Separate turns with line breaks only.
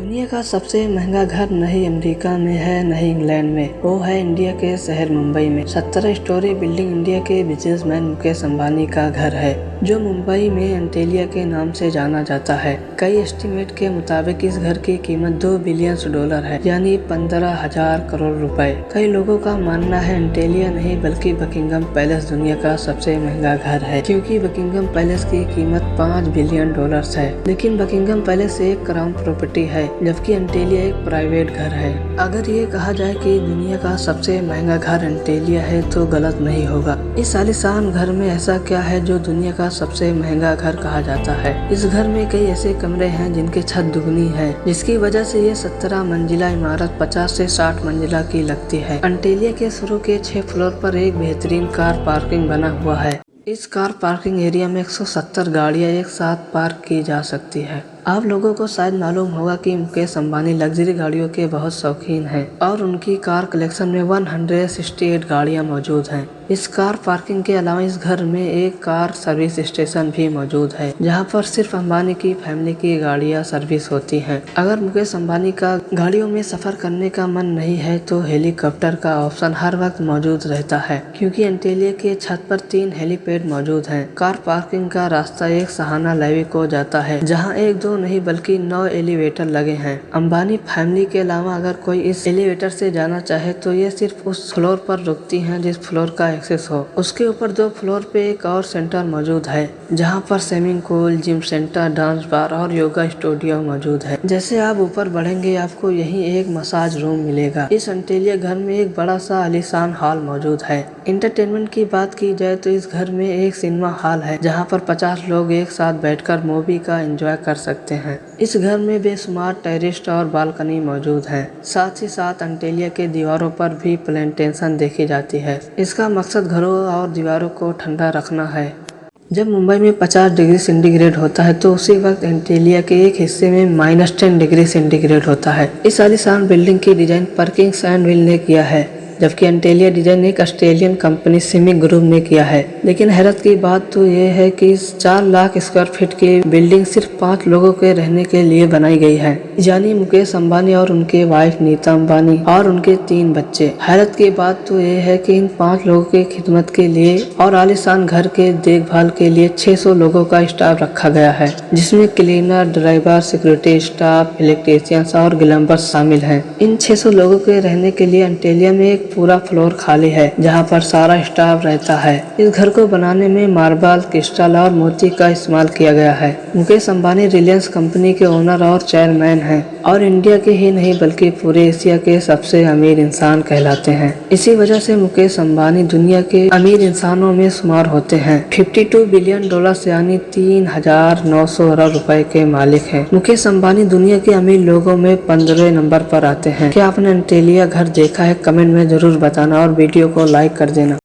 दुनिया का सबसे महंगा घर नहीं अमेरिका में है नहीं इंग्लैंड में, वो है इंडिया के शहर मुंबई में। 17 स्टोरी बिल्डिंग इंडिया के बिजनेसमैन मुकेश अंबानी का घर है, जो मुंबई में एंटेलिया के नाम से जाना जाता है। कई एस्टीमेट के मुताबिक इस घर की कीमत $2 बिलियन है, यानी 15,000 करोड़ रुपए। कई लोगों का मानना है एंटेलिया नहीं बल्कि बकिंघम पैलेस दुनिया का सबसे महंगा घर है, क्योंकि बकिंघम पैलेस की कीमत $5 बिलियन है। लेकिन बकिंघम पैलेस एक क्राउन प्रॉपर्टी है, जबकि एंटेलिया एक प्राइवेट घर है। अगर ये कहा जाए कि दुनिया का सबसे महंगा घर एंटेलिया है तो गलत नहीं होगा। इस आलीशान घर में ऐसा क्या है जो दुनिया का सबसे महंगा घर कहा जाता है? इस घर में कई ऐसे कमरे हैं जिनकी छत दुगनी है, जिसकी वजह से ये 17 मंजिला इमारत 50 से 60 मंजिला की लगती है। एंटेलिया के शुरू के 6 फ्लोर पर एक बेहतरीन कार पार्किंग बना हुआ है। इस कार पार्किंग एरिया में 170 गाड़ियां एक साथ पार्क की जा सकती है। आप लोगों को शायद मालूम होगा कि मुकेश अंबानी लग्जरी गाड़ियों के बहुत शौकीन हैं और उनकी कार कलेक्शन में 168 गाड़ियां मौजूद हैं। इस कार पार्किंग के अलावा इस घर में एक कार सर्विस स्टेशन भी मौजूद है, जहां पर सिर्फ अंबानी की फैमिली की गाड़ियां सर्विस होती हैं। अगर मुकेश अंबानी का गाड़ियों में सफर करने का मन नहीं है तो हेलीकॉप्टर का ऑप्शन हर वक्त मौजूद रहता है, क्योंकि एंटेलिया के छत पर 3 हेलीपैड मौजूद हैं। कार पार्किंग का रास्ता एक सहाना लेवी को जाता है, जहाँ 1-2 नहीं बल्कि 9 एलिवेटर लगे हैं। अंबानी फैमिली के अलावा अगर कोई इस एलिवेटर से जाना चाहे तो ये सिर्फ उस फ्लोर पर रुकती हैं जिस फ्लोर का एक्सेस हो। उसके ऊपर 2 फ्लोर पे एक और सेंटर मौजूद है, जहां पर swimming pool, gym centre, dance bar और योगा स्टूडियो मौजूद है। जैसे आप ऊपर बढ़ेंगे आपको यहीं एक मसाज रूम मिलेगा। इस एंटेलिया घर में एक बड़ा सा आलीशान हॉल मौजूद है। एंटरटेनमेंट की बात की जाए तो इस घर में एक सिनेमा हॉल है, जहाँ पर 50 लोग एक साथ बैठकर मूवी का एंजॉय कर सकते हैं। इस घर में बेशुमार टेरेस और बालकनी मौजूद है। साथ ही साथ एंटेलिया के दीवारों पर भी प्लांटेशन देखी जाती है। इसका मकसद घरों और दीवारों को ठंडा रखना है। जब मुंबई में 50 डिग्री सेंटीग्रेड होता है तो उसी वक्त एंटेलिया के एक हिस्से में -10 डिग्री सेंटीग्रेड होता है। इस आलीशान बिल्डिंग की डिजाइन परकिंग्स एंड विल ने किया है, जबकि एंटेलिया डिजाइन एक ऑस्ट्रेलियन कंपनी सिमिक ग्रुप ने किया है। लेकिन हैरत की बात तो ये है कि इस 4 लाख स्क्वायर फीट की बिल्डिंग सिर्फ 5 लोगों के रहने के लिए बनाई गई है, यानी मुकेश अंबानी और उनके वाइफ नीता अंबानी और उनके 3 बच्चे। हैरत की बात तो ये है कि इन 5 लोगों की खिदमत के लिए और आलीशान घर के देखभाल के लिए 600 लोगों का स्टाफ रखा गया है, जिसमें cleaner, driver, security staff, electricians और ग्लम्बर्स शामिल हैं। इन 600 लोगों के रहने के लिए एंटेलिया में एक पूरा फ्लोर खाली है, जहां पर सारा स्टाफ रहता है। इस घर को बनाने में मार्बल, क्रिस्टल और मोती का इस्तेमाल किया गया है। मुकेश अंबानी रिलायंस कंपनी के ओनर और चेयरमैन हैं और इंडिया के ही नहीं बल्कि पूरे एशिया के सबसे अमीर इंसान कहलाते हैं। इसी वजह से मुकेश अंबानी दुनिया के अमीर इंसानों में शुमार होते हैं। $52 बिलियन यानी 3,900 अरब रुपए के मालिक हैं। मुकेश अंबानी दुनिया के अमीर लोगों में 15वें नंबर पर आते हैं। क्या आपने एंटेलिया घर देखा है? कमेंट में जरूर बताना और वीडियो को लाइक कर देना।